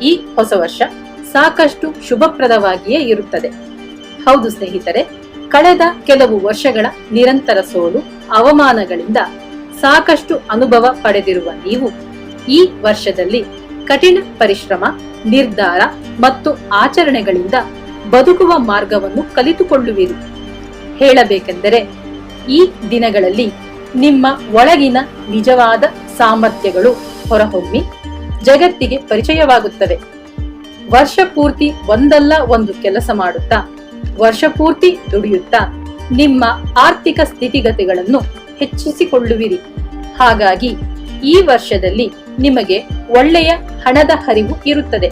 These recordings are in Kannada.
ಈ ಹೊಸ ವರ್ಷ ಸಾಕಷ್ಟು ಶುಭಪ್ರದವಾಗಿಯೇ ಇರುತ್ತದೆ. ಹೌದು ಸ್ನೇಹಿತರೆ, ಕಳೆದ ಕೆಲವು ವರ್ಷಗಳ ನಿರಂತರ ಸೋಲು ಅವಮಾನಗಳಿಂದ ಸಾಕಷ್ಟು ಅನುಭವ ಪಡೆದಿರುವ ನೀವು ಈ ವರ್ಷದಲ್ಲಿ ಕಠಿಣ ಪರಿಶ್ರಮ, ನಿರ್ಧಾರ ಮತ್ತು ಆಚರಣೆಗಳಿಂದ ಬದುಕುವ ಮಾರ್ಗವನ್ನು ಕಲಿತುಕೊಳ್ಳುವಿರಿ. ಹೇಳಬೇಕೆಂದರೆ ಈ ದಿನಗಳಲ್ಲಿ ನಿಮ್ಮ ಒಳಗಿನ ನಿಜವಾದ ಸಾಮರ್ಥ್ಯಗಳು ಹೊರಹೊಮ್ಮಿ ಜಗತ್ತಿಗೆ ಪರಿಚಯವಾಗುತ್ತವೆ. ವರ್ಷ ಪೂರ್ತಿ ಒಂದಲ್ಲ ಒಂದು ಕೆಲಸ ಮಾಡುತ್ತಾ, ವರ್ಷ ಪೂರ್ತಿ ದುಡಿಯುತ್ತಾ ನಿಮ್ಮ ಆರ್ಥಿಕ ಸ್ಥಿತಿಗತಿಗಳನ್ನು ಹೆಚ್ಚಿಸಿಕೊಳ್ಳುವಿರಿ. ಹಾಗಾಗಿ ಈ ವರ್ಷದಲ್ಲಿ ನಿಮಗೆ ಒಳ್ಳೆಯ ಹಣದ ಹರಿವು ಇರುತ್ತದೆ.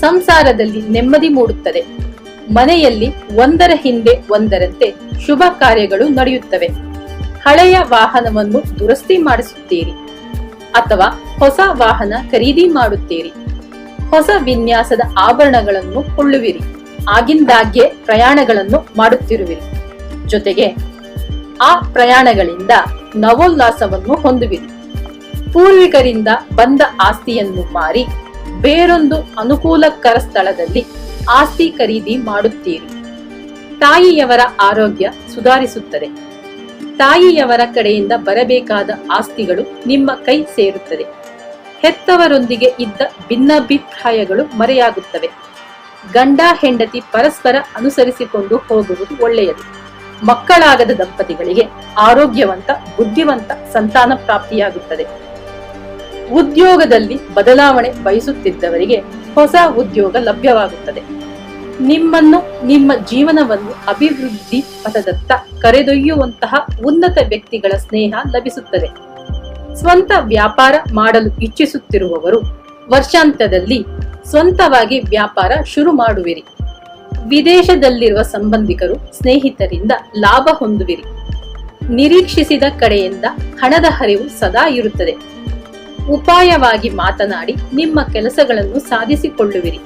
ಸಂಸಾರದಲ್ಲಿ ನೆಮ್ಮದಿ ಮೂಡುತ್ತದೆ. ಮನೆಯಲ್ಲಿ ಒಂದರ ಹಿಂದೆ ಒಂದರಂತೆ ಶುಭ ಕಾರ್ಯಗಳು ನಡೆಯುತ್ತವೆ. ಹಳೆಯ ವಾಹನವನ್ನು ದುರಸ್ತಿ ಮಾಡಿಸುತ್ತೀರಿ ಅಥವಾ ಹೊಸ ವಾಹನ ಖರೀದಿ ಮಾಡುತ್ತೀರಿ. ಹೊಸ ವಿನ್ಯಾಸದ ಆಭರಣಗಳನ್ನು ಕೊಳ್ಳುವಿರಿ. ಆಗಿಂದಾಗ್ಗೆ ಪ್ರಯಾಣಗಳನ್ನು ಮಾಡುತ್ತಿರುವಿರಿ. ಜೊತೆಗೆ ಆ ಪ್ರಯಾಣಗಳಿಂದ ನವೋಲ್ಲಾಸವನ್ನು ಹೊಂದುವಿರಿ. ಪೂರ್ವಿಕರಿಂದ ಬಂದ ಆಸ್ತಿಯನ್ನು ಮಾರಿ ಬೇರೊಂದು ಅನುಕೂಲಕರ ಸ್ಥಳದಲ್ಲಿ ಆಸ್ತಿ ಖರೀದಿ ಮಾಡುತ್ತೀರಿ. ತಾಯಿಯವರ ಆರೋಗ್ಯ ಸುಧಾರಿಸುತ್ತದೆ. ತಾಯಿಯವರ ಕಡೆಯಿಂದ ಬರಬೇಕಾದ ಆಸ್ತಿಗಳು ನಿಮ್ಮ ಕೈ ಸೇರುತ್ತದೆ. ಹೆತ್ತವರೊಂದಿಗೆ ಇದ್ದ ಭಿನ್ನಾಭಿಪ್ರಾಯಗಳು ಮರೆಯಾಗುತ್ತವೆ. ಗಂಡ ಹೆಂಡತಿ ಪರಸ್ಪರ ಅನುಸರಿಸಿಕೊಂಡು ಹೋಗುವುದು ಒಳ್ಳೆಯದು. ಮಕ್ಕಳಾಗದ ದಂಪತಿಗಳಿಗೆ ಆರೋಗ್ಯವಂತ, ಬುದ್ಧಿವಂತ ಸಂತಾನ ಪ್ರಾಪ್ತಿಯಾಗುತ್ತದೆ. ಉದ್ಯೋಗದಲ್ಲಿ ಬದಲಾವಣೆ ಬಯಸುತ್ತಿದ್ದವರಿಗೆ ಹೊಸ ಉದ್ಯೋಗ ಲಭ್ಯವಾಗುತ್ತದೆ. ನಿಮ್ಮನ್ನು, ನಿಮ್ಮ ಜೀವನವನ್ನು ಅಭಿವೃದ್ಧಿ ಪಥದತ್ತ ಕರೆದೊಯ್ಯುವಂತಹ ಉನ್ನತ ವ್ಯಕ್ತಿಗಳ ಸ್ನೇಹ ಲಭಿಸುತ್ತದೆ. ಸ್ವಂತ ವ್ಯಾಪಾರ ಮಾಡಲು ಇಚ್ಛಿಸುತ್ತಿರುವವರು ವರ್ಷಾಂತ್ಯದಲ್ಲಿ ಸ್ವಂತವಾಗಿ ವ್ಯಾಪಾರ ಶುರು ಮಾಡುವಿರಿ. ವಿದೇಶದಲ್ಲಿರುವ ಸಂಬಂಧಿಕರು, ಸ್ನೇಹಿತರಿಂದ ಲಾಭ ಹೊಂದುವಿರಿ. ನಿರೀಕ್ಷಿಸಿದ ಕಡೆಯಿಂದ ಹಣದ ಹರಿವು ಸದಾ ಇರುತ್ತದೆ. ಉಪಾಯವಾಗಿ ಮಾತನಾಡಿ ನಿಮ್ಮ ಕೆಲಸಗಳನ್ನು ಸಾಧಿಸಿಕೊಳ್ಳುವಿರಿ.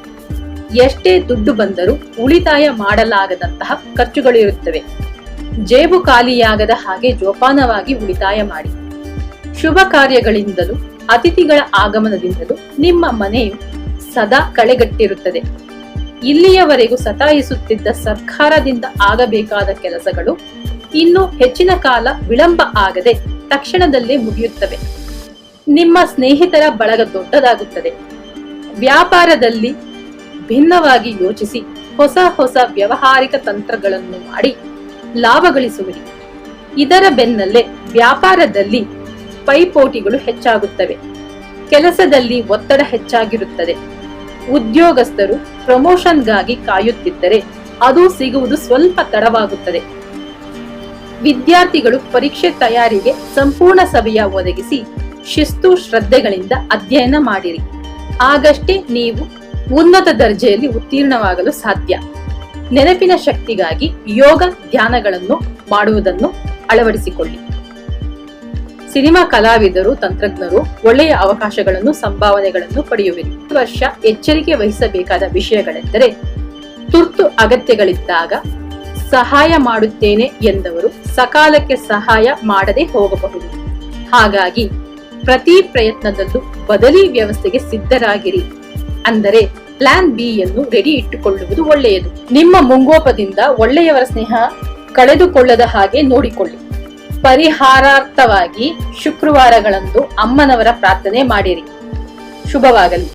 ಎಷ್ಟೇ ದುಡ್ಡು ಬಂದರೂ ಉಳಿತಾಯ ಮಾಡಲಾಗದಂತಹ ಖರ್ಚುಗಳಿರುತ್ತವೆ. ಜೇಬು ಖಾಲಿಯಾಗದ ಹಾಗೆ ಜೋಪಾನವಾಗಿ ಉಳಿತಾಯ ಮಾಡಿ. ಶುಭ ಕಾರ್ಯಗಳಿಂದಲೂ ಅತಿಥಿಗಳ ಆಗಮನದಿಂದಲೂ ನಿಮ್ಮ ಮನೆಯು ಸದಾ ಕಳೆಗಟ್ಟಿರುತ್ತದೆ. ಇಲ್ಲಿಯವರೆಗೂ ಸತಾಯಿಸುತ್ತಿದ್ದ ಸರ್ಕಾರದಿಂದ ಆಗಬೇಕಾದ ಕೆಲಸಗಳು ಇನ್ನು ಹೆಚ್ಚಿನ ಕಾಲ ವಿಳಂಬ ಆಗದೆ ತಕ್ಷಣದಲ್ಲೇ ಮುಗಿಯುತ್ತವೆ. ನಿಮ್ಮ ಸ್ನೇಹಿತರ ಬಳಗ ದೊಡ್ಡದಾಗುತ್ತದೆ. ವ್ಯಾಪಾರದಲ್ಲಿ ಭಿನ್ನವಾಗಿ ಯೋಚಿಸಿ ಹೊಸ ಹೊಸ ವ್ಯಾವಹಾರಿಕ ತಂತ್ರಗಳನ್ನು ಮಾಡಿ ಲಾಭ ಗಳಿಸುವಿರಿ. ಇದರ ಬೆನ್ನಲ್ಲೇ ವ್ಯಾಪಾರದಲ್ಲಿ ಪೈಪೋಟಿಗಳು ಹೆಚ್ಚಾಗುತ್ತವೆ. ಕೆಲಸದಲ್ಲಿ ಒತ್ತಡ ಹೆಚ್ಚಾಗಿರುತ್ತದೆ. ಉದ್ಯೋಗಸ್ಥರು ಪ್ರಮೋಷನ್ಗಾಗಿ ಕಾಯುತ್ತಿದ್ದರೆ ಅದು ಸಿಗುವುದು ಸ್ವಲ್ಪ ತಡವಾಗುತ್ತದೆ. ವಿದ್ಯಾರ್ಥಿಗಳು ಪರೀಕ್ಷೆ ತಯಾರಿಗೆ ಸಂಪೂರ್ಣ ಸಮಯ ಒದಗಿಸಿ ಶಿಸ್ತು ಶ್ರದ್ಧೆಗಳಿಂದ ಅಧ್ಯಯನ ಮಾಡಿರಿ. ಆಗಷ್ಟೇ ನೀವು ಉನ್ನತ ದರ್ಜೆಯಲ್ಲಿ ಉತ್ತೀರ್ಣವಾಗಲು ಸಾಧ್ಯ. ನೆನಪಿನ ಶಕ್ತಿಗಾಗಿ ಯೋಗ ಧ್ಯಾನಗಳನ್ನು ಮಾಡುವುದನ್ನು ಅಳವಡಿಸಿಕೊಳ್ಳಿ. ಸಿನಿಮಾ ಕಲಾವಿದರು, ತಂತ್ರಜ್ಞರು ಒಳ್ಳೆಯ ಅವಕಾಶಗಳನ್ನು, ಸಂಭಾವನೆಗಳನ್ನು ಪಡೆಯುವಿರಿ. ಈ ವರ್ಷ ಎಚ್ಚರಿಕೆ ವಹಿಸಬೇಕಾದ ವಿಷಯಗಳೆಂದರೆ, ತುರ್ತು ಅಗತ್ಯಗಳಿದ್ದಾಗ ಸಹಾಯ ಮಾಡುತ್ತೇನೆ ಎಂದವರು ಸಕಾಲಕ್ಕೆ ಸಹಾಯ ಮಾಡದೆ ಹೋಗಬಹುದು. ಹಾಗಾಗಿ ಪ್ರತಿ ಪ್ರಯತ್ನದಲ್ಲೂ ಬದಲಿ ವ್ಯವಸ್ಥೆಗೆ ಸಿದ್ಧರಾಗಿರಿ. ಅಂದರೆ ಪ್ಲಾನ್ ಬಿ ಯನ್ನು ರೆಡಿ ಇಟ್ಟುಕೊಳ್ಳುವುದು ಒಳ್ಳೆಯದು. ನಿಮ್ಮ ಮುಂಗೋಪದಿಂದ ಒಳ್ಳೆಯವರ ಸ್ನೇಹ ಕಳೆದುಕೊಳ್ಳದ ಹಾಗೆ ನೋಡಿಕೊಳ್ಳಿ. ಪರಿಹಾರಾರ್ಥವಾಗಿ ಶುಕ್ರವಾರಗಳಂದು ಅಮ್ಮನವರ ಪ್ರಾರ್ಥನೆ ಮಾಡಿರಿ. ಶುಭವಾಗಲಿ.